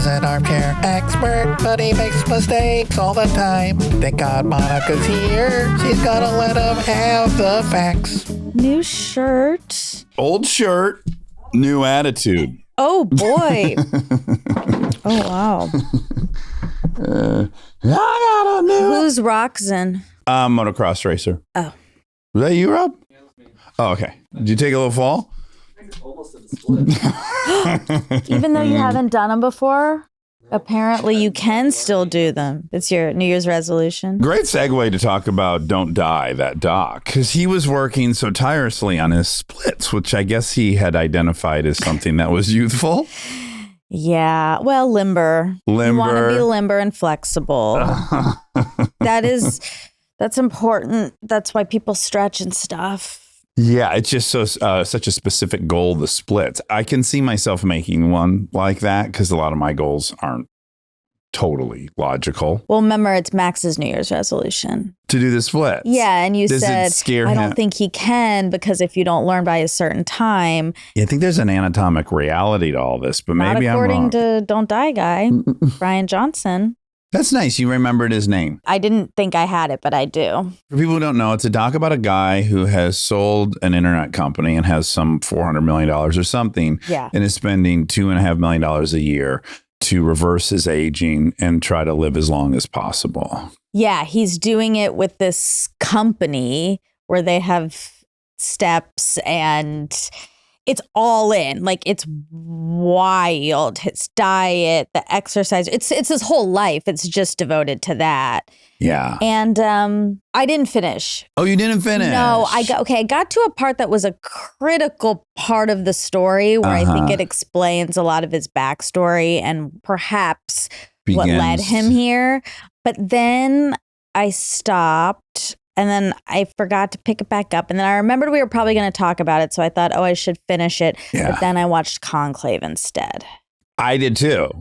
is an armchair expert, but he makes mistakes all the time. Thank God Monica's here. She's gonna let him have the facts. New shirt. Old shirt, new attitude. Oh, boy. Oh, wow. I got a new... Who's Roxanne? Motocross racer. Oh. Was that you, Rob? Yeah, that was me. Oh, okay. Did you take a little fall? Almost in the split. Even though you haven't done them before, apparently you can still do them. It's your New Year's resolution. Great segue to talk about Don't Die, that doc, because he was working so tirelessly on his splits, which I guess he had identified as something that was youthful. Yeah. Well, limber. You want to be limber and flexible. That's important. That's why people stretch and stuff. Yeah, it's just such a specific goal, the splits. I can see myself making one like that because a lot of my goals aren't totally logical. Well, remember, it's Max's New Year's resolution. To do the splits. Yeah, and you said, I don't him? think he can because if you don't learn by a certain time. Yeah, I think there's an anatomic reality to all this, but maybe I'm wrong. Not according to Don't Die guy, Brian Johnson. That's nice. You remembered his name. I didn't think I had it, but I do. For people who don't know, it's a doc about a guy who has sold an internet company and has some $400 million or something. Yeah. And is spending $2.5 million a year to reverse his aging and try to live as long as possible. Yeah, he's doing it with this company where they have steps and it's all in. Like, it's wild. His diet, the exercise. It's his whole life. It's just devoted to that. Yeah. And I didn't finish. Oh, you didn't finish? No, I got to a part that was a critical part of the story where I think it explains a lot of his backstory and perhaps what led him here. But then I stopped. And then I forgot to pick it back up. And then I remembered we were probably going to talk about it. So I thought, I should finish it. Yeah. But then I watched Conclave instead. I did too.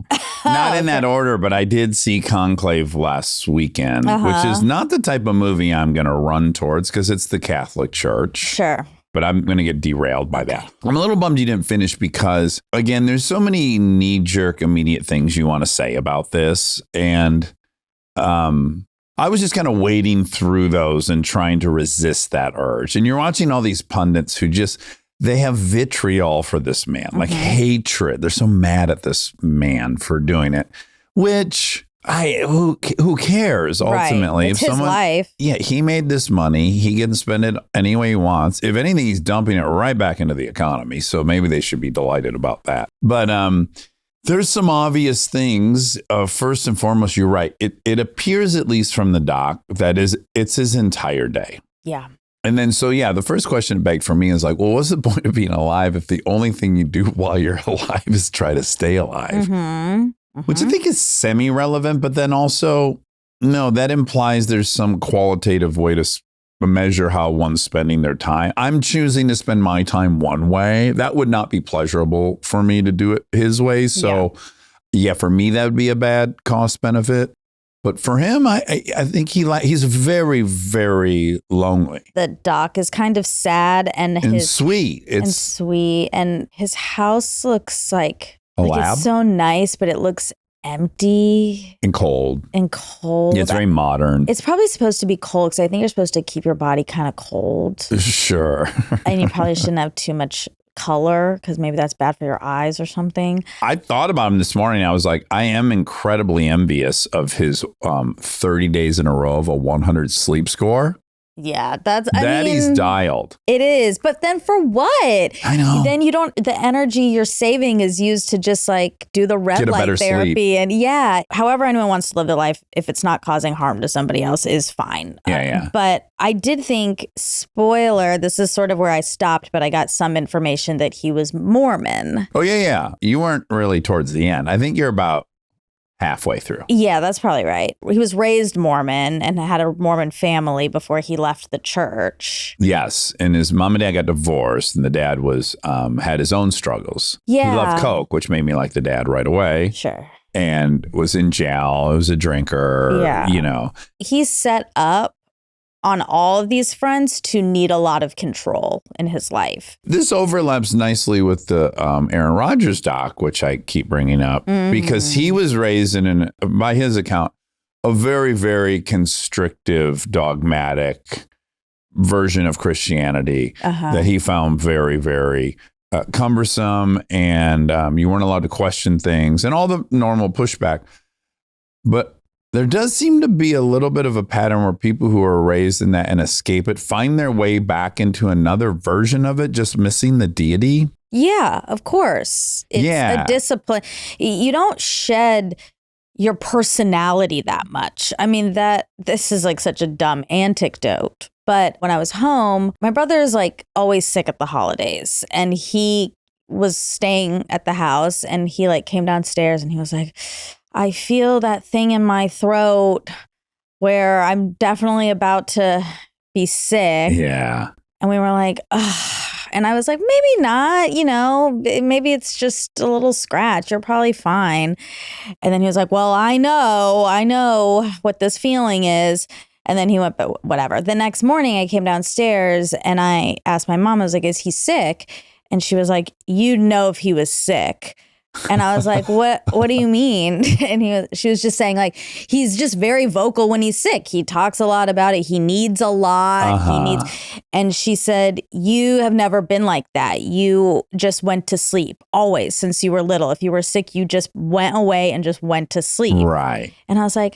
Not in that order, but I did see Conclave last weekend, which is not the type of movie I'm going to run towards because it's the Catholic Church. Sure. But I'm going to get derailed by that. I'm a little bummed you didn't finish because, again, there's so many knee-jerk, immediate things you want to say about this. And I was just kind of wading through those and trying to resist that urge. And you're watching all these pundits who they have vitriol for this man, like hatred. They're so mad at this man for doing it, which who cares ultimately? Right. It's his life. Yeah, he made this money. He can spend it any way he wants. If anything, he's dumping it right back into the economy. So maybe they should be delighted about that. But there's some obvious things. First and foremost, you're right. It appears, at least from the doc, that it's his entire day. Yeah. And then, the first question begged for me is like, well, what's the point of being alive if the only thing you do while you're alive is try to stay alive? Which I think is semi-relevant, but then also, no, that implies there's some qualitative way to measure how one's spending their time. I'm choosing to spend my time one way. That would not be pleasurable for me to do it his way. So for me, that would be a bad cost benefit. But for him, I think he's very, very lonely. The doc is kind of sad and sweet. And his house looks like lab? It's so nice, but it looks empty and cold. Yeah, it's very modern. It's probably supposed to be cold because I think you're supposed to keep your body kind of cold. Sure. And you probably shouldn't have too much color because maybe that's bad for your eyes or something. I thought about him this morning. I was like, I am incredibly envious of his 30 days in a row of a 100 sleep score. Yeah, he's dialed. It is. But then for what? I know. Then the energy you're saving is used to just like do the red light therapy. Sleep. And however anyone wants to live their life, if it's not causing harm to somebody else, is fine. Yeah. But I did think, spoiler, this is sort of where I stopped, but I got some information that he was Mormon. Oh, yeah. You weren't really towards the end. I think you're about halfway through. Yeah, that's probably right. He was raised Mormon and had a Mormon family before he left the church. Yes, and his mom and dad got divorced, and the dad was had his own struggles. Yeah, he loved coke, which made me like the dad right away. Sure. And was in jail. He was a drinker. Yeah, you know. He's set up on all of these fronts to need a lot of control in his life. This overlaps nicely with the Aaron Rodgers doc, which I keep bringing up, because he was raised in, by his account, a very, very constrictive, dogmatic version of Christianity that he found very, very cumbersome, and you weren't allowed to question things and all the normal pushback. But there does seem to be a little bit of a pattern where people who are raised in that and escape it find their way back into another version of it, just missing the deity. Yeah, of course. It's a discipline. You don't shed your personality that much. I mean, this is like such a dumb anecdote. But when I was home, my brother is like always sick at the holidays, and he was staying at the house, and he like came downstairs and he was like, I feel that thing in my throat where I'm definitely about to be sick. Yeah. And we were like, ugh. And I was like, maybe not, maybe it's just a little scratch. You're probably fine. And then he was like, well, I know what this feeling is. And then he went, but whatever. The next morning I came downstairs and I asked my mom, I was like, is he sick? And she was like, if he was sick. And I was like, what do you mean? And she was just saying, like, he's just very vocal when he's sick. He talks a lot about it. He needs a lot. And she said, you have never been like that. You just went to sleep always since you were little. If you were sick, you just went away and just went to sleep. Right. And I was like,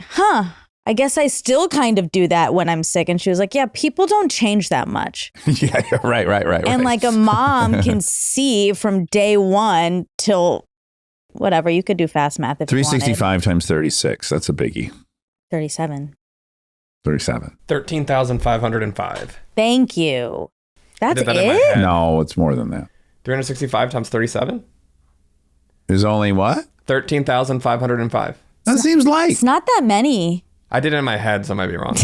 I guess I still kind of do that when I'm sick. And she was like, yeah, people don't change that much. Yeah, right. And like a mom can see from day one till whatever. You could do fast math if 365 times 36. That's a biggie. 37. 13,505. Thank you. That's in my it? head. No, it's more than that. 365 times 37? Is only what? 13,505. That seems light. It's not that many. I did it in my head, so I might be wrong.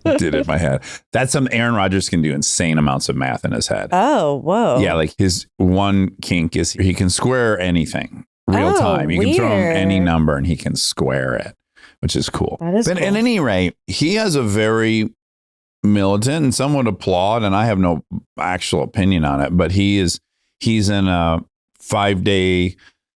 Did it in my head. That's something Aaron Rodgers can do insane amounts of math in his head. Oh, whoa. Yeah, like his one kink is he can square anything real time. You can throw him any number and he can square it, which is cool. That is but cool. at any rate, he has a very militant, and some would applaud, and I have no actual opinion on it, but he's in a 5-day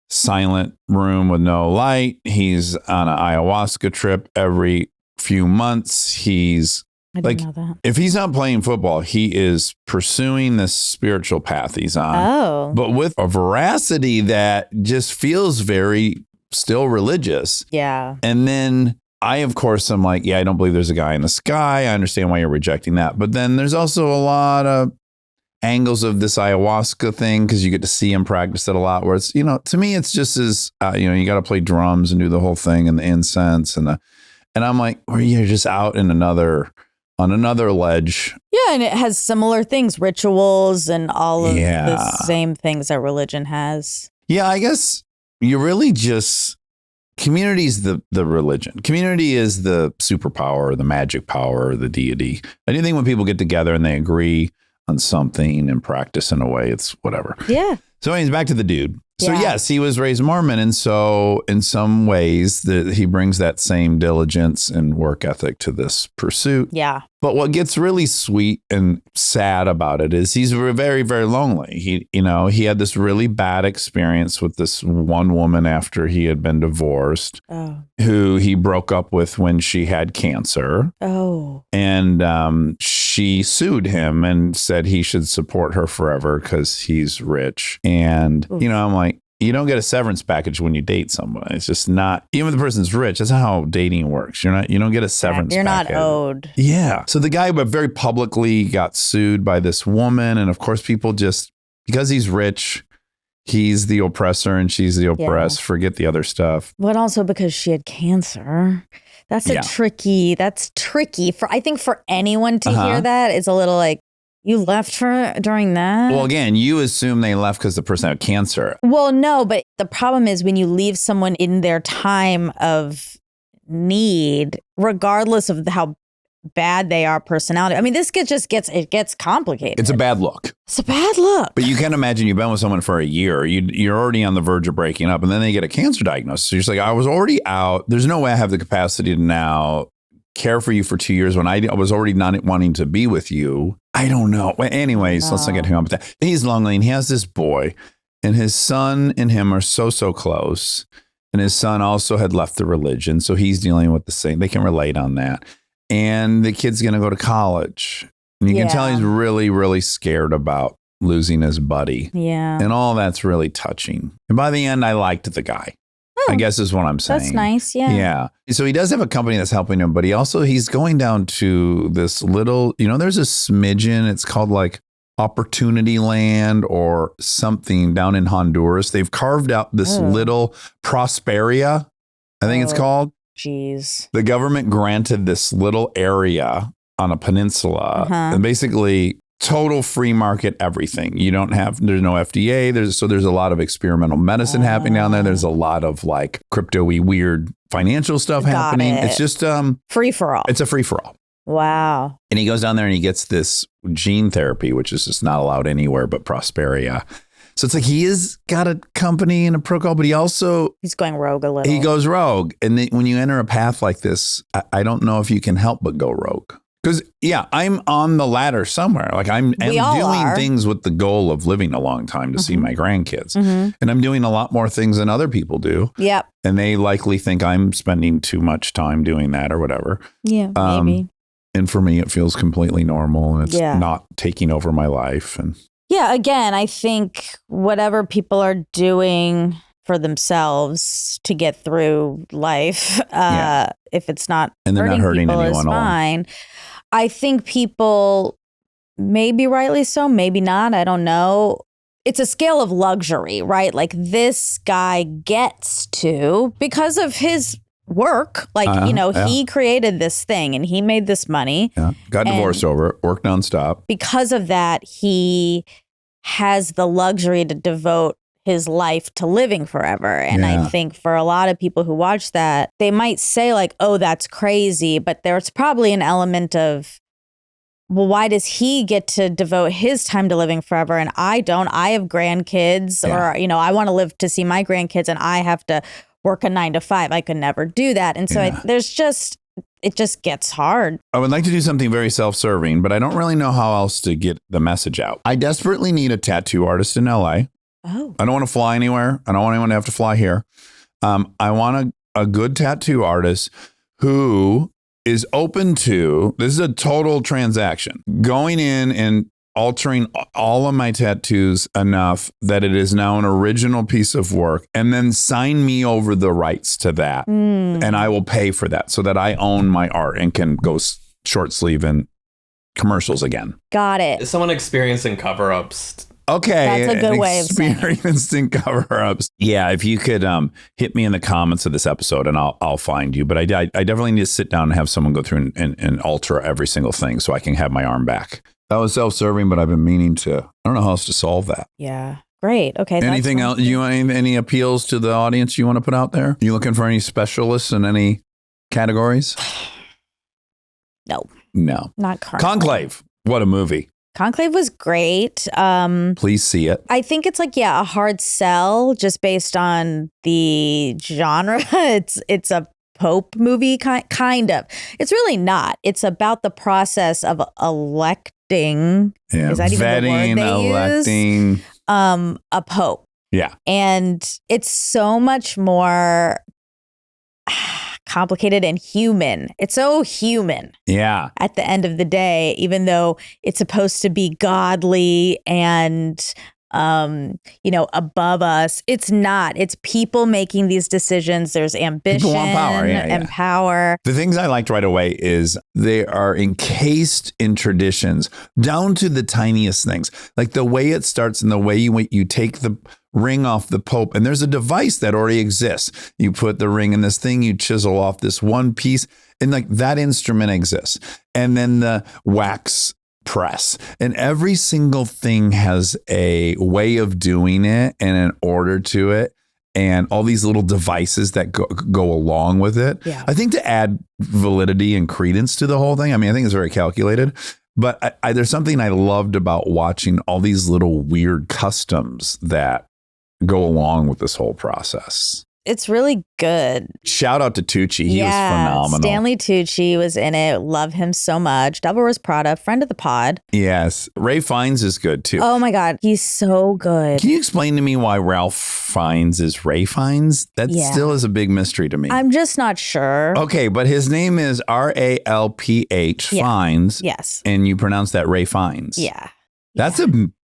silent room with no light. He's on an ayahuasca trip every few months. He's I didn't know that. if he's not playing football, he is pursuing this spiritual path he's on. Oh. But with a veracity that just feels very still religious. Yeah. And then I, of course, am like, yeah, I don't believe there's a guy in the sky. I understand why you're rejecting that. But then there's also a lot of angles of this ayahuasca thing because you get to see him practice it a lot where it's, to me, it's just as, you got to play drums and do the whole thing and the incense and I'm like, well, you're just out in another ledge. Yeah, and it has similar things, rituals and all of the same things that religion has. Yeah, I guess you really just, community is the religion. Community is the superpower, the magic power, the deity. I do think when people get together and they agree on something and practice in a way, it's whatever. Yeah. So anyways, back to the dude. So Yeah. yes, he was raised Mormon. And so in some ways he brings that same diligence and work ethic to this pursuit. Yeah. But what gets really sweet and sad about it is he's very, very lonely. He had this really bad experience with this one woman after he had been divorced, who he broke up with when she had cancer. Oh. And she sued him and said he should support her forever because he's rich. And, I'm like, you don't get a severance package when you date someone. It's just not, even if the person's rich, that's not how dating works. You don't get a severance You're package. not owed. Yeah. So the guy very publicly got sued by this woman. And of course, people just, because he's rich, he's the oppressor and she's the oppressed. Yeah. Forget the other stuff. But also because she had cancer. That's tricky I think for anyone to hear that is a little like, you left her during that? Well, again, you assume they left because the person had cancer. Well, no, but the problem is when you leave someone in their time of need, regardless of how bad they are personality. I mean, this gets complicated. It's a bad look. It's a bad look. But you can imagine you've been with someone for a year. You're already on the verge of breaking up, and then they get a cancer diagnosis. So you're just like, I was already out. There's no way I have the capacity to now care for you for 2 years when I was already not wanting to be with you. I don't know. Well, anyways, let's not get hung up with that. He's lonely and he has this boy, and his son and him are so close. And his son also had left the religion. So he's dealing with the same. They can relate on that. And the kid's going to go to college. And you can tell he's really, really scared about losing his buddy. Yeah. And all that's really touching. And by the end, I liked the guy. I guess is what I'm saying. That's nice. Yeah. Yeah. So he does have a company that's helping him, but he's going down to this little, there's a smidgen. It's called like Opportunity Land or something down in Honduras. They've carved out this little Prosperia, I think it's called. Jeez. The government granted this little area on a peninsula and basically total free market everything. There's no FDA. There's a lot of experimental medicine happening down there. There's a lot of like crypto-y weird financial stuff happening. It's just free for all. It's a free for all. Wow. And he goes down there and he gets this gene therapy, which is just not allowed anywhere but Prosperia. So it's like he has got a company and a protocol, but he's going rogue a little. He goes rogue. And when you enter a path like this, I don't know if you can help but go rogue. Because, I'm on the ladder somewhere. Like I'm doing things with the goal of living a long time to see my grandkids. And I'm doing a lot more things than other people do. Yep. And they likely think I'm spending too much time doing that or whatever. Yeah, maybe. And for me, it feels completely normal and it's not taking over my life. And again, I think whatever people are doing for themselves to get through life, if it's not and they're not hurting people, anyone, is fine. I think people, maybe rightly so, maybe not. I don't know. It's a scale of luxury, right? Like this guy gets to, because of his work, he created this thing and he made this money. Yeah. Got divorced over it, worked nonstop. Because of that, he has the luxury to devote his life to living forever. And I think for a lot of people who watch that, they might say like, oh, that's crazy. But there's probably an element of, well, why does he get to devote his time to living forever and I don't? I have grandkids or, I want to live to see my grandkids and I have to work a 9 to 5. I could never do that. And so it just gets hard. I would like to do something very self-serving, but I don't really know how else to get the message out. I desperately need a tattoo artist in LA. Oh. I don't want to fly anywhere. I don't want anyone to have to fly here. I want a good tattoo artist who is open to, this is a total transaction, going in and altering all of my tattoos enough that it is now an original piece of work, and then sign me over the rights to that. And I will pay for that so that I own my art and can go short sleeve in commercials again. Got it. Is someone experiencing cover-ups? Okay. That's a good way of saying it. Experiencing cover-ups. Yeah, if you could hit me in the comments of this episode and I'll find you. But I definitely need to sit down and have someone go through and alter every single thing so I can have my arm back. That was self-serving, but I've been meaning to. I don't know how else to solve that. Yeah. Great. Okay. Anything else? You want any appeals to the audience you want to put out there? You looking for any specialists in any categories? No. Not currently. Conclave. What a movie. Conclave was great. Please see it. I think it's like, a hard sell just based on the genre. It's a Pope movie, kind of. It's really not. It's about the process of electing. Yeah. Is that even the word they electing. use? A Pope. Yeah. And it's so much more complicated and human. It's so human. Yeah. At the end of the day, even though it's supposed to be godly and above us, it's not. It's people making these decisions. There's ambition people want power. and power. The things I liked right away is they are encased in traditions down to the tiniest things, like the way it starts and the way you take the ring off the Pope. And there's a device that already exists. You put the ring in this thing, you chisel off this one piece, and like that instrument exists. And then the wax press, and every single thing has a way of doing it and an order to it, and all these little devices that go along with it. Yeah. I think to add validity and credence to the whole thing. I mean, I think it's very calculated, but there's something I loved about watching all these little weird customs that go along with this whole process. It's really good. Shout out to Tucci. He was phenomenal. Stanley Tucci was in it. Love him so much. Devil Wears Prada, friend of the pod. Yes. Ray Fiennes is good too. Oh my God. He's so good. Can you explain to me why Ralph Fiennes is Ray Fiennes? That still is a big mystery to me. I'm just not sure. Okay, but his name is Ralph Fiennes. Yes. And you pronounce that Ray Fiennes. Yeah. That's a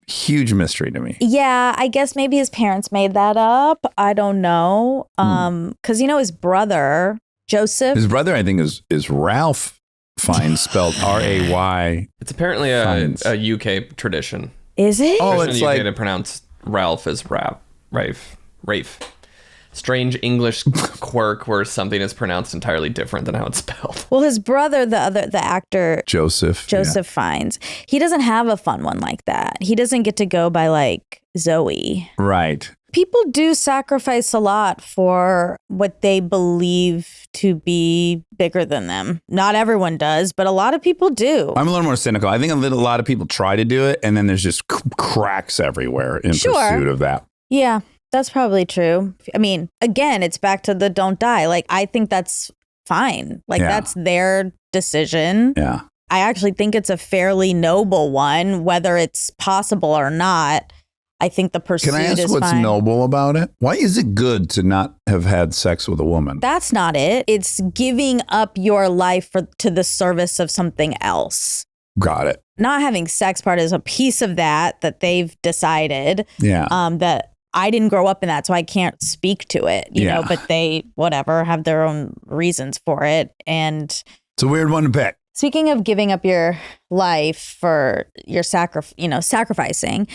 huge mystery to me. Yeah, I guess maybe his parents made that up. I don't know. Because his brother, Joseph. His brother, I think, is Ralph Fiennes, spelled Ray. It's apparently a UK tradition. Is it? Oh, It's it's in the UK like to pronounce Ralph as Rafe. Strange English quirk where something is pronounced entirely different than how it's spelled. Well, his brother, the actor Joseph Fiennes, he doesn't have a fun one like that. He doesn't get to go by like Zoe. Right. People do sacrifice a lot for what they believe to be bigger than them. Not everyone does, but a lot of people do. I'm a little more cynical. I think a lot of people try to do it, and then there's just cracks everywhere in pursuit of that. Yeah. That's probably true. I mean, again, it's back to the don't die. Like, I think that's fine. Like, that's their decision. Yeah. I actually think it's a fairly noble one, whether it's possible or not. I think the pursuit is fine. Can I ask what's noble about it? Why is it good to not have had sex with a woman? That's not it. It's giving up your life to the service of something else. Got it. Not having sex part is a piece of that they've decided. Yeah. That I didn't grow up in that, so I can't speak to it, you know, but they, have their own reasons for it. And it's a weird one to pick. Speaking of giving up your life for your sacrificing,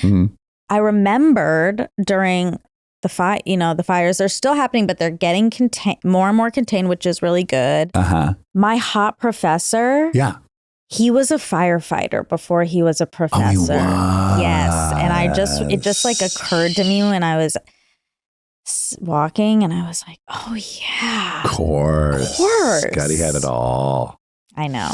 I remembered during the fires, they're still happening, but they're getting more and more contained, which is really good. My hot professor. Yeah. He was a firefighter before he was a professor. Oh, yes. And it just like occurred to me when I was walking and I was like, oh yeah. Of course. God, he had it all. I know.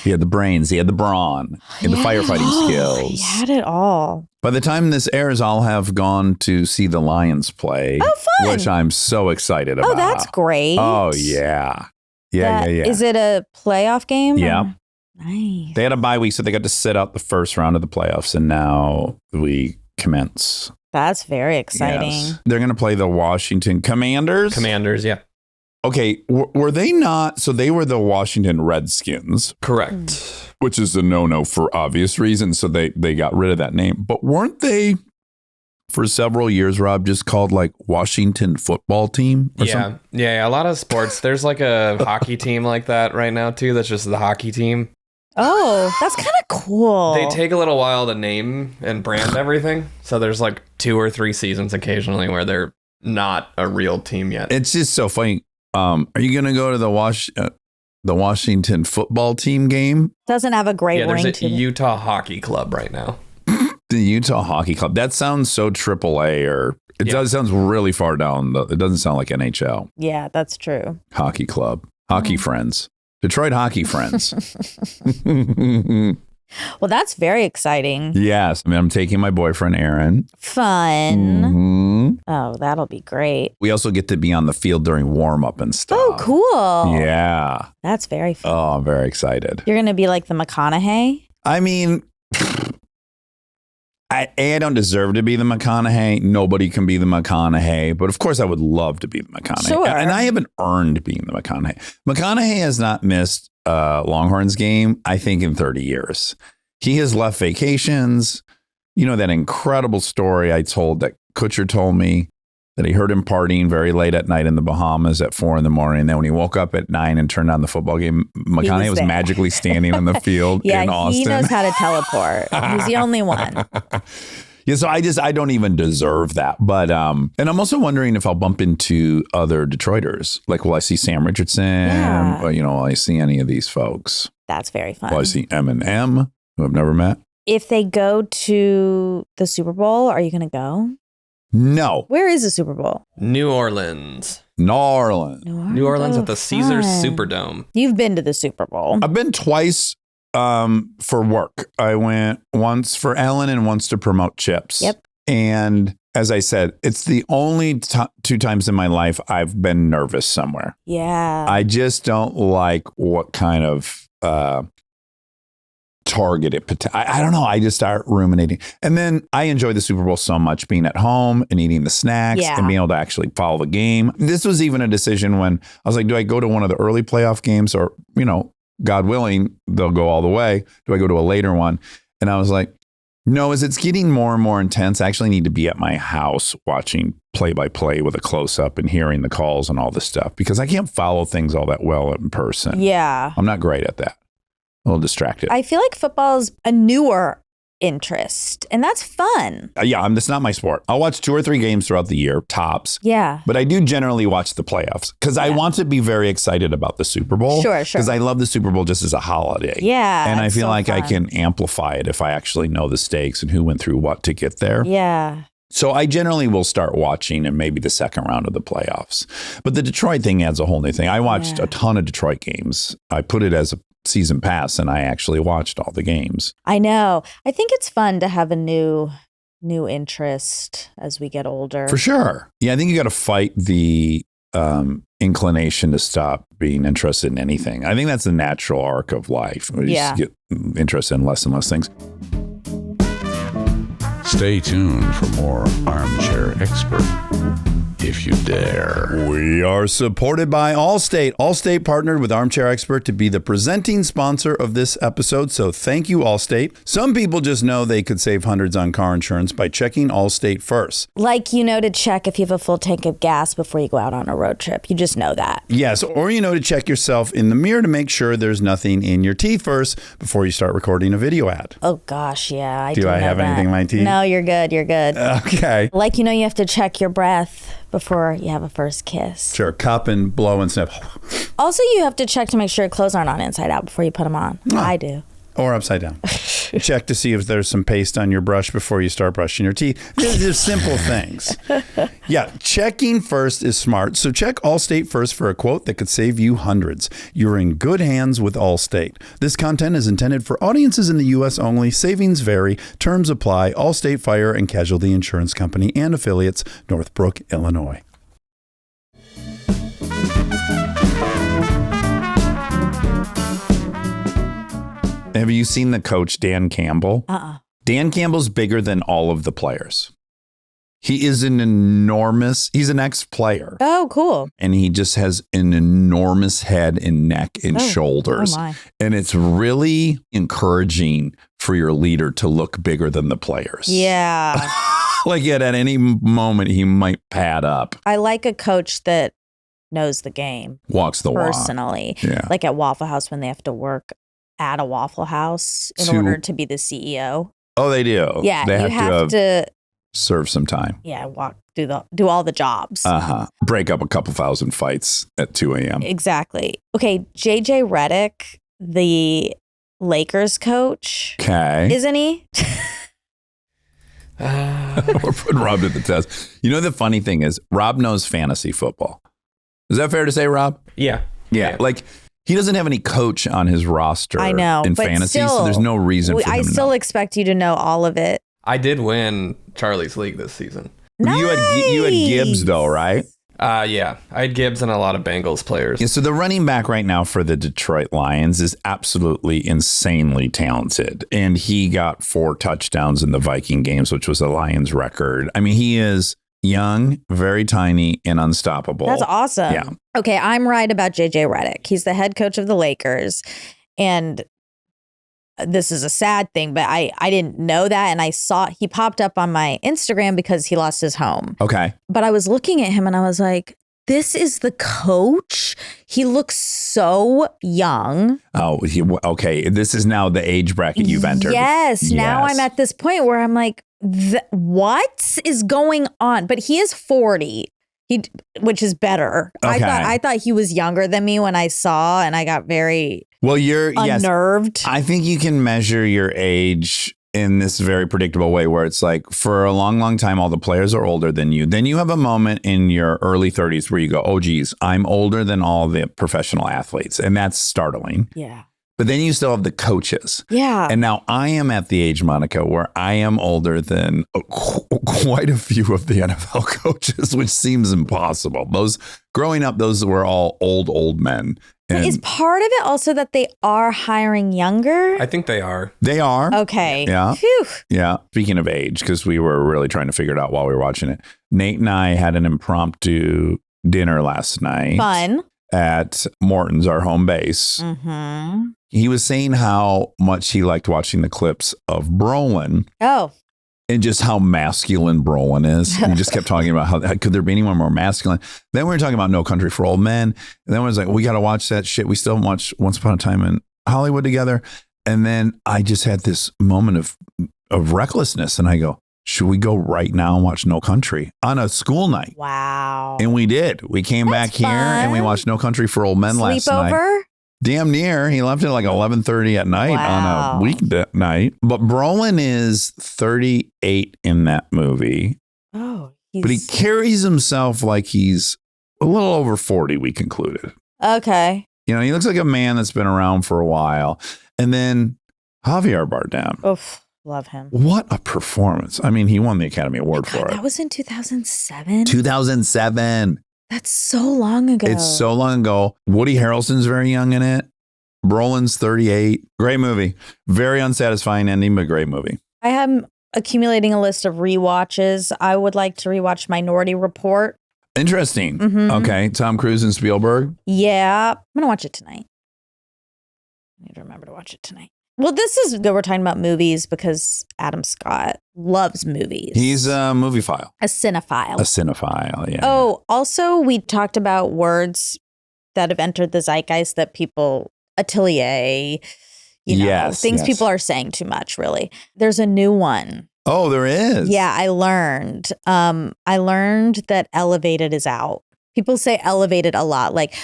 He had the brains, he had the brawn, he had the firefighting skills. He had it all. By the time this airs, I'll have gone to see the Lions play. Oh, fun. Which I'm so excited about. Oh, that's great. Oh, yeah. Yeah. Is it a playoff game? Yeah. Nice. They had a bye week, so they got to sit out the first round of the playoffs, and now we commence. That's very exciting. Yes. They're going to play the Washington Commanders. Commanders, yeah. Okay, were they not? So they were the Washington Redskins. Correct. Which is a no-no for obvious reasons, so they got rid of that name. But weren't they, for several years, Rob, just called like Washington Football Team or something? Yeah, a lot of sports. There's like a hockey team like that right now, too. That's just the hockey team. Oh, that's kind of cool. They take a little while to name and brand everything. So there's like 2 or 3 seasons occasionally where they're not a real team yet. It's just so funny. Are you going to go to the Washington Football Team game? Doesn't have a great ring there's to a Utah Hockey Club right now. The Utah Hockey Club. That sounds so AAA, or it sounds really far down. It doesn't sound like NHL. Yeah, that's true. Hockey Club. Hockey Friends. Detroit Hockey Friends. Well, that's very exciting. Yes. I mean, I'm taking my boyfriend, Aaron. Fun. Mm-hmm. Oh, that'll be great. We also get to be on the field during warm-up and stuff. Oh, cool. Yeah. That's very fun. Oh, I'm very excited. You're going to be like the McConaughey? I mean, I don't deserve to be the McConaughey. Nobody can be the McConaughey. But of course, I would love to be the McConaughey. Sure. And I haven't earned being the McConaughey. McConaughey has not missed Longhorns game, I think, in 30 years. He has left vacations. You know, that incredible story I told that Kutcher told me that he heard him partying very late at night in the Bahamas at 4 a.m. And then when he woke up at 9 and turned on the football game, McConaughey was magically standing on the field in Austin. He knows how to teleport. He's the only one. Yeah, so I don't even deserve that. But and I'm also wondering if I'll bump into other Detroiters. Like, will I see Sam Richardson? Yeah. Or, will I see any of these folks? That's very fun. Will I see Eminem, who I've never met? If they go to the Super Bowl, are you going to go? No. Where is the Super Bowl? New Orleans. New Orleans At the Caesars Superdome. You've been to the Super Bowl. I've been twice for work. I went once for Ellen and once to promote Chips. Yep. And as I said, it's the only 2 times in my life I've been nervous somewhere. Yeah. I just don't like what kind of target it. I don't know. I just start ruminating. And then I enjoy the Super Bowl so much, being at home and eating the snacks and being able to actually follow the game. This was even a decision when I was like, do I go to one of the early playoff games or, God willing, they'll go all the way. Do I go to a later one? And I was like, no, as it's getting more and more intense, I actually need to be at my house watching play-by-play with a close-up and hearing the calls and all this stuff because I can't follow things all that well in person. Yeah. I'm not great at that. A little distracted. I feel like football is a newer interest, and that's fun. That's not my sport. I'll watch 2 or 3 games throughout the year, tops. Yeah. But I do generally watch the playoffs because I want to be very excited about the Super Bowl. Sure. Because I love the Super Bowl just as a holiday. Yeah. And I feel like fun. I can amplify it if I actually know the stakes and who went through what to get there. Yeah. So I generally will start watching in maybe the second round of the playoffs. But the Detroit thing adds a whole new thing. I watched a ton of Detroit games. I put it as a season pass and I actually watched all the games. I know. I think it's fun to have a new interest as we get older. For sure. Yeah, I think you got to fight the inclination to stop being interested in anything. I think that's the natural arc of life. You just get interested in less and less things. Stay tuned for more Armchair Expert, if you dare. We are supported by Allstate. Allstate partnered with Armchair Expert to be the presenting sponsor of this episode, so thank you, Allstate. Some people just know they could save hundreds on car insurance by checking Allstate first. Like, to check if you have a full tank of gas before you go out on a road trip. You just know that. Yes, or to check yourself in the mirror to make sure there's nothing in your teeth first before you start recording a video ad. Oh, gosh, yeah. Do I have anything in my teeth? No, you're good. You're good. Okay. Like, you have to check your breath before you have a first kiss. Sure, cup and blow and sniff. Also, you have to check to make sure your clothes aren't on inside out before you put them on. Oh. I do. Or upside down. Check to see if there's some paste on your brush before you start brushing your teeth. They're simple things. Yeah, checking first is smart. So check Allstate first for a quote that could save you hundreds. You're in good hands with Allstate. This content is intended for audiences in the U.S. only. Savings vary. Terms apply. Allstate Fire and Casualty Insurance Company and affiliates, Northbrook, Illinois. Have you seen the coach, Dan Campbell? Dan Campbell's bigger than all of the players. He's an ex-player. Oh, cool. And he just has an enormous head and neck and shoulders. Oh my. And it's really encouraging for your leader to look bigger than the players. Yeah. Like at any moment, he might pad up. I like a coach that knows the game. Walks the walk. Personally. Yeah. Like at Waffle House when they have to work at a Waffle House in order to be the CEO. Oh, they do. Yeah, they you have to serve some time. Yeah, do all the jobs. Break up a couple thousand fights at 2 a.m. Exactly. Okay, JJ Redick, the Lakers coach. Okay. Isn't he? We're putting Rob to the test. The funny thing is, Rob knows fantasy football. Is that fair to say, Rob? Yeah. Like, he doesn't have any coach on his roster I know, in but fantasy, still, so there's no reason for him I to still know. expect you to know all of it. I did win Charlie's League this season. Nice. You had Gibbs, though, right? Yeah. I had Gibbs and a lot of Bengals players. Yeah, so the running back right now for the Detroit Lions is absolutely insanely talented. And he got 4 touchdowns in the Viking games, which was a Lions record. I mean, he is young, very tiny, and unstoppable. That's awesome. Yeah. Okay, I'm right about JJ Redick. He's the head coach of the Lakers. And this is a sad thing, but I didn't know that. And I saw he popped up on my Instagram because he lost his home. Okay. But I was looking at him and I was like, this is the coach? He looks so young. Oh, okay. This is now the age bracket you've entered. Yes. Now Yes. I'm at this point where I'm like, what is going on? But he is 40, which is better. Okay. I thought he was younger than me when I saw, and I got very unnerved. I think you can measure your age in this very predictable way where it's like for a long, long time, all the players are older than you. Then you have a moment in your early 30s where you go, oh, geez, I'm older than all the professional athletes. And that's startling. Yeah. But then you still have the coaches. Yeah. And now I am at the age, Monica, where I am older than quite a few of the NFL coaches, which seems impossible. Growing up, those were all old men. And is part of it also that they are hiring younger? I think they are. They are. Okay. Yeah. Phew. Yeah. Speaking of age, because we were really trying to figure it out while we were watching it. Nate and I had an impromptu dinner last night. Fun. At Morton's, our home base. Mm-hmm. He was saying how much he liked watching the clips of Brolin. Oh. And just how masculine Brolin is. He just kept talking about how could there be anyone more masculine. Then we were talking about No Country for Old Men. And then I was like, we got to watch that shit. We still haven't watched Once Upon a Time in Hollywood together. And then I just had this moment of recklessness. And I go, should we go right now and watch No Country on a school night? Wow. And we did. We came back here and we watched No Country for Old Men last night. Sleepover? Damn near. He left at like 11:30 at night on a weeknight. But Brolin is 38 in that movie. Oh. But he carries himself like he's a little over 40, we concluded. Okay. You know, he looks like a man that's been around for a while. And then Javier Bardem. Oof. Love him. What a performance. I mean, he won the Academy Award for it. That was in 2007? 2007. That's so long ago. It's so long ago. Woody Harrelson's very young in it. Brolin's 38. Great movie. Very unsatisfying ending, but great movie. I am accumulating a list of rewatches. I would like to rewatch Minority Report. Interesting. Mm-hmm. Okay. Tom Cruise and Spielberg. Yeah. I'm going to watch it tonight. I need to remember to watch it tonight. Well, this is good. We're talking about movies because Adam Scott loves movies. He's a moviephile. A cinephile. A cinephile, yeah. Oh, also, we talked about words that have entered the zeitgeist that people, atelier, things people are saying too much, really. There's a new one. Oh, there is? Yeah, I learned. I learned that elevated is out. People say elevated a lot. Like,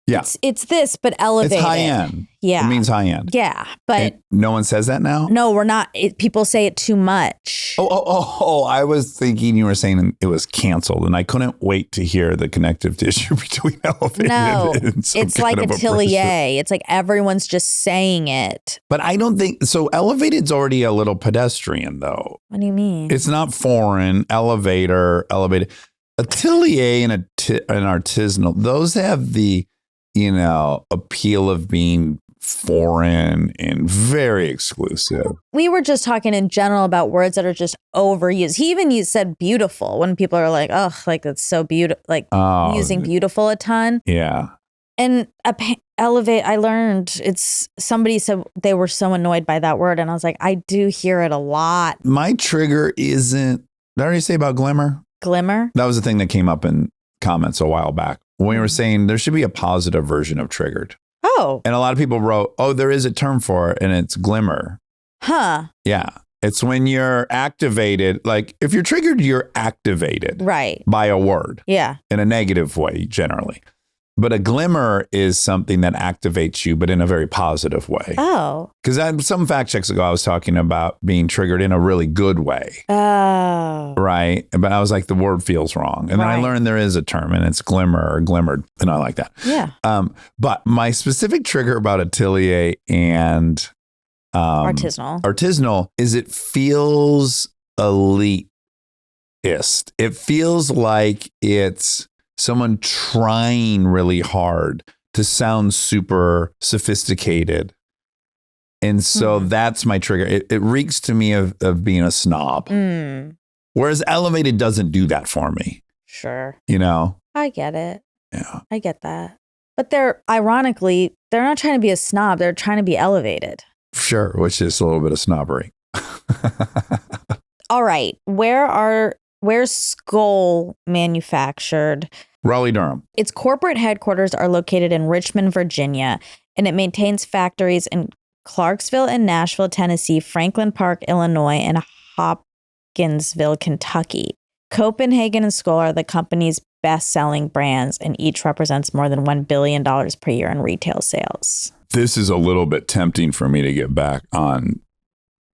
yeah, it's this, but elevated. It's high end. Yeah. It means high end. Yeah, but and no one says that now? No, we're not. People say it too much. Oh, I was thinking you were saying it was canceled, and I couldn't wait to hear the connective tissue between elevated and some it's like kind of atelier. It's like everyone's just saying it. But I don't think, so elevated's already a little pedestrian, though. What do you mean? It's not foreign, elevated. Atelier and artisanal, those have the, appeal of being foreign and very exclusive. We were just talking in general about words that are just overused. He even said beautiful when people are like, oh, like it's so beautiful, like using beautiful a ton. Yeah. And elevate, I learned somebody said they were so annoyed by that word. And I was like, I do hear it a lot. My trigger isn't, did I already say about glimmer? Glimmer? That was the thing that came up in comments a while back when we were saying there should be a positive version of triggered. Oh. And a lot of people wrote, oh, there is a term for it, and it's glimmer. Huh. Yeah. It's when you're activated. Like if you're triggered, you're activated. Right. By a word. Yeah. In a negative way, generally. But a glimmer is something that activates you, but in a very positive way. Oh. Because some fact checks ago, I was talking about being triggered in a really good way. Oh. Right. But I was like, the word feels wrong. And then I learned there is a term, and it's glimmer or glimmered. And I like that. Yeah. But my specific trigger about atelier and artisanal is it feels elitist. It feels like it's someone trying really hard to sound super sophisticated. And so that's my trigger. It reeks to me of being a snob. Whereas elevated doesn't do that for me. Sure. I get it. Yeah. I get that. But ironically, they're not trying to be a snob. They're trying to be elevated. Sure. Which is a little bit of snobbery. All right. Where's Skoll manufactured? Raleigh-Durham. Its corporate headquarters are located in Richmond, Virginia, and it maintains factories in Clarksville and Nashville, Tennessee, Franklin Park, Illinois, and Hopkinsville, Kentucky. Copenhagen and Skoll are the company's best-selling brands, and each represents more than $1 billion per year in retail sales. This is a little bit tempting for me to get back on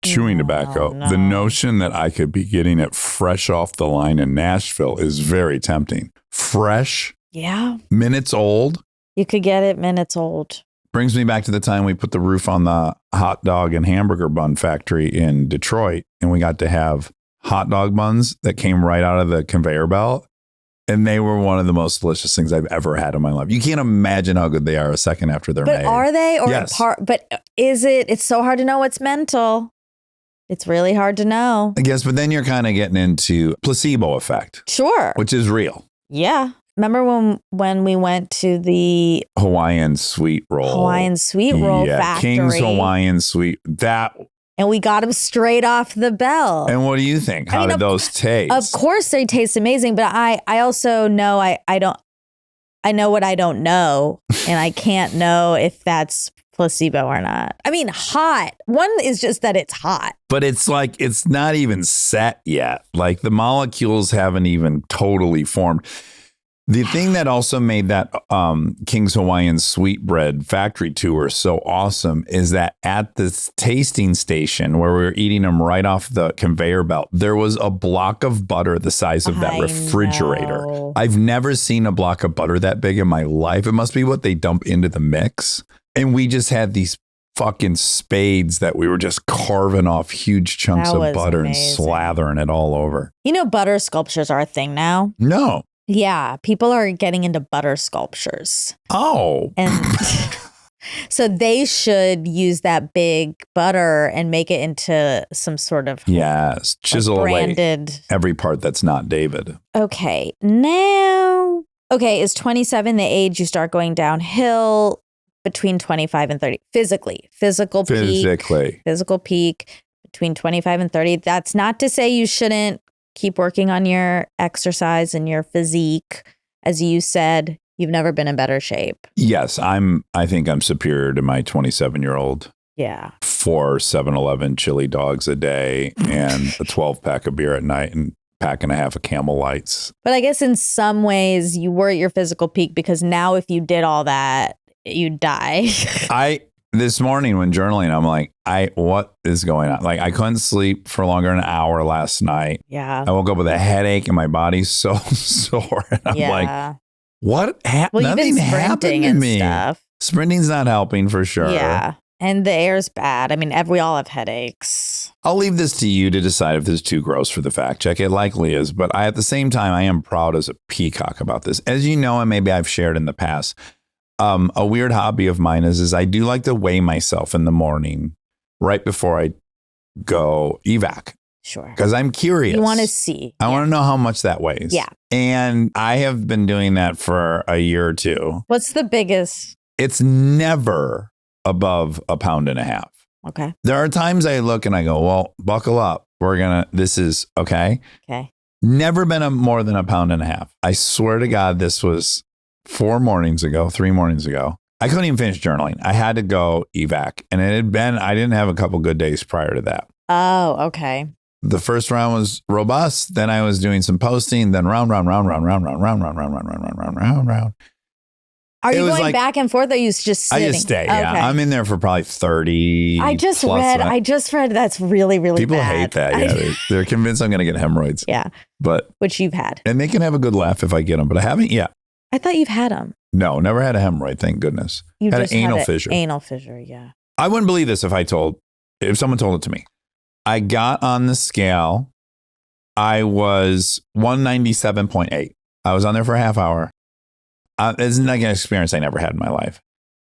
chewing tobacco. No. The notion that I could be getting it fresh off the line in Nashville is very tempting. Fresh. Yeah. Minutes old. You could get it minutes old. Brings me back to the time we put the roof on the hot dog and hamburger bun factory in Detroit, and we got to have hot dog buns that came right out of the conveyor belt. And they were one of the most delicious things I've ever had in my life. You can't imagine how good they are a second after they're made. But are they? Or yes. But is it? It's so hard to know what's mental. It's really hard to know. I guess, but then you're kind of getting into placebo effect. Sure. Which is real. Yeah. Remember when we went to the Hawaiian sweet roll factory? King's Hawaiian sweet. And we got them straight off the bell. And what do you think? How did those taste? Of course they taste amazing, but I also know I know what I don't know, and I can't know if that's placebo or not. I mean, hot. One is just that it's hot. But it's like, it's not even set yet. Like the molecules haven't even totally formed. The thing that also made that King's Hawaiian Sweetbread factory tour so awesome is that at this tasting station where we were eating them right off the conveyor belt, there was a block of butter the size of that refrigerator. Know. I've never seen a block of butter that big in my life. It must be what they dump into the mix. And we just had these fucking spades that we were just carving off huge chunks of butter amazing. And slathering it all over. You know, butter sculptures are a thing now. No. Yeah, people are getting into butter sculptures. Oh. And so they should use that big butter and make it into some sort of chisel branded away every part that's not David. Okay, is 27 the age you start going downhill between 25 and 30? Physical peak between 25 and 30. That's not to say you shouldn't keep working on your exercise and your physique. As you said, you've never been in better shape. Yes, I think I'm superior to my 27-year-old. Yeah. 4 7-Eleven chili dogs a day and a 12-pack of beer at night and pack and a half of Camel Lights. But I guess in some ways you were at your physical peak, because now if you did all that, you'd die. This morning when journaling, I'm like, what is going on? Like, I couldn't sleep for longer than an hour last night. Yeah. I woke up with a headache and my body's so sore. And I'm like, what happened? Well, Nothing happened to me. Stuff. Sprinting's not helping for sure. Yeah. And the air's bad. I mean, we all have headaches. I'll leave this to you to decide if this is too gross for the fact check. It likely is. But at the same time, I am proud as a peacock about this. As you know, and maybe I've shared in the past, a weird hobby of mine is I do like to weigh myself in the morning right before I go evac. Sure. Because I'm curious. You want to see. I want to know how much that weighs. Yeah. And I have been doing that for a year or two. What's the biggest? It's never above 1.5 pounds. Okay. There are times I look and I go, well, buckle up. This is okay. Okay. Never been more than 1.5 pounds. I swear to God, this was 3 mornings ago. I couldn't even finish journaling. I had to go evac. And it had been, I didn't have a couple good days prior to that. Oh, okay. The first round was robust. Then I was doing some posting, then round. Are you going back and forth, or are you just sitting? I just stay, yeah. Okay. I'm in there for probably 30. I just read that's really, really People bad. hate that, yeah. They're convinced I'm going to get hemorrhoids. Yeah. Which you've had. And they can have a good laugh if I get them, but I haven't yet. I thought you've had them. No, never had a hemorrhoid, thank goodness. You had just an anal had fissure. Anal fissure, yeah. I wouldn't believe this if someone told it to me. I got on the scale. I was 197.8. I was on there for a half hour. It's like an experience I never had in my life.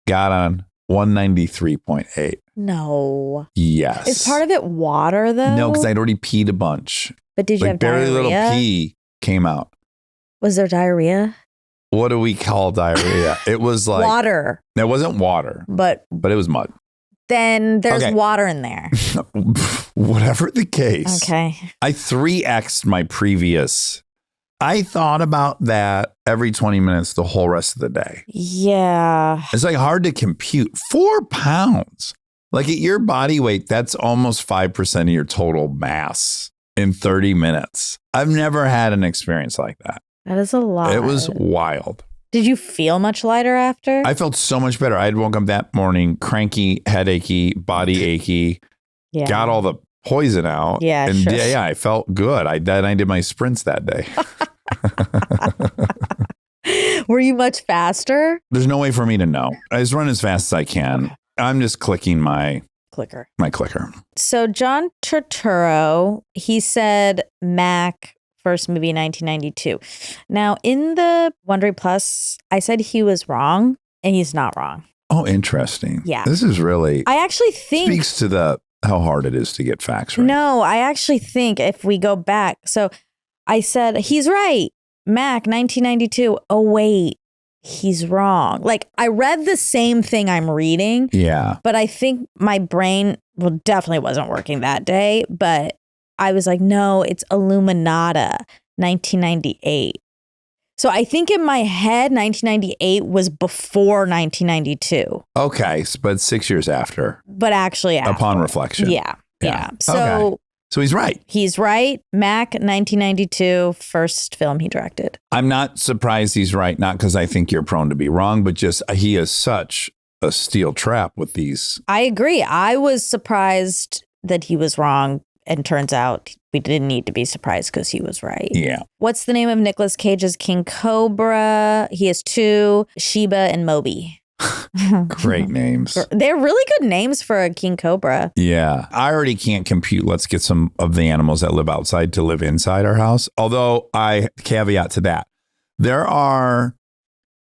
Got on 193.8. No. Yes. Is part of it water, though? No, because I'd already peed a bunch. But did you have very diarrhea? little pee came out. Was there diarrhea? What do we call diarrhea? It was like water. It wasn't water, but it was mud. Then there's water in there. Whatever the case. Okay. I 3x'd my previous. I thought about that every 20 minutes the whole rest of the day. Yeah. It's like hard to compute. 4 pounds. Like at your body weight, that's almost 5% of your total mass in 30 minutes. I've never had an experience like that. That is a lot. It was wild. Did you feel much lighter after? I felt so much better. I had woke up that morning cranky, headachy, body achy. Yeah. Got all the poison out. Yeah, and sure. yeah, I felt good. I did my sprints that day. Were you much faster? There's no way for me to know. I just run as fast as I can. I'm just clicking my clicker. So John Turturro, he said Mac, first movie 1992. Now in the Wondery Plus, I said he was wrong and he's not wrong. Oh, interesting. Yeah. This is really, I actually think speaks to how hard it is to get facts right. No, I actually think if we go back, so I said, he's right. Mac, 1992. Oh, wait, he's wrong. Like, I read the same thing I'm reading. Yeah. But I think my brain, definitely wasn't working that day. But I was like, no, it's Illuminata, 1998. So I think in my head, 1998 was before 1992. Okay, but 6 years after. But actually after. Upon reflection. Yeah. So okay. So he's right. He's right. Mac, 1992, first film he directed. I'm not surprised he's right, not because I think you're prone to be wrong, but just he is such a steel trap with these. I agree. I was surprised that he was wrong. And turns out we didn't need to be surprised because he was right. Yeah. What's the name of Nicolas Cage's King Cobra? He has two, Sheba and Moby. Great names. They're really good names for a King Cobra. Yeah. I already can't compute. Let's get some of the animals that live outside to live inside our house. Although I caveat to that. There are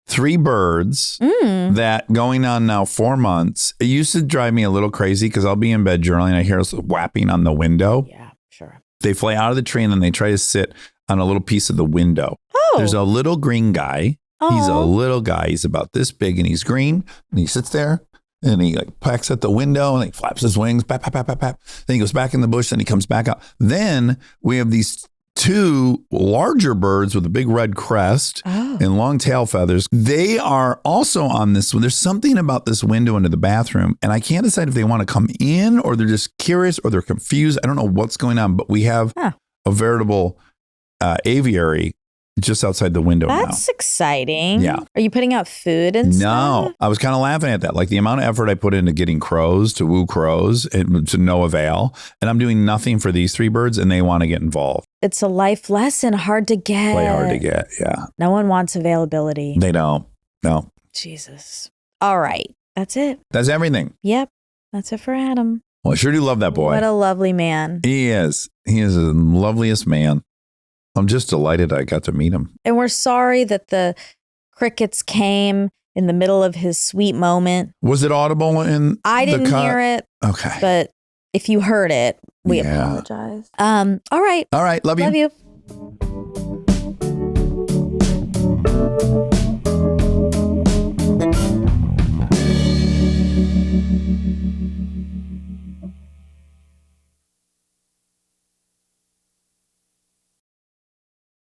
3 birds that going on now 4 months. It used to drive me a little crazy because I'll be in bed journaling and I hear us whapping on the window. Yeah, sure. They fly out of the tree and then they try to sit on a little piece of the window. Oh. There's a little green guy. Aww. He's a little guy. He's about this big and he's green. And he sits there and he like pecks at the window and he flaps his wings. Pap, pap, pap, pap, pap. Then he goes back in the bush and he comes back out. Then we have these 2 larger birds with a big red crest and long tail feathers. They are also on this one. There's something about this window into the bathroom, and I can't decide if they want to come in or they're just curious or they're confused. I don't know what's going on, but we have a veritable aviary just outside the window now. That's exciting. Yeah. Are you putting out food and stuff? No, I was kind of laughing at that. Like the amount of effort I put into getting crows to woo crows to no avail. And I'm doing nothing for these 3 birds and they want to get involved. It's a life lesson. Hard to get. Play hard to get. Yeah. No one wants availability. They don't. No. Jesus. All right. That's it. That's everything. Yep. That's it for Adam. Well, I sure do love that boy. What a lovely man. He is. He is the loveliest man. I'm just delighted I got to meet him. And we're sorry that the crickets came in the middle of his sweet moment. Was it audible in I didn't hear it. Okay. But if you heard it, we apologize. All right. All right. Love you. Love you.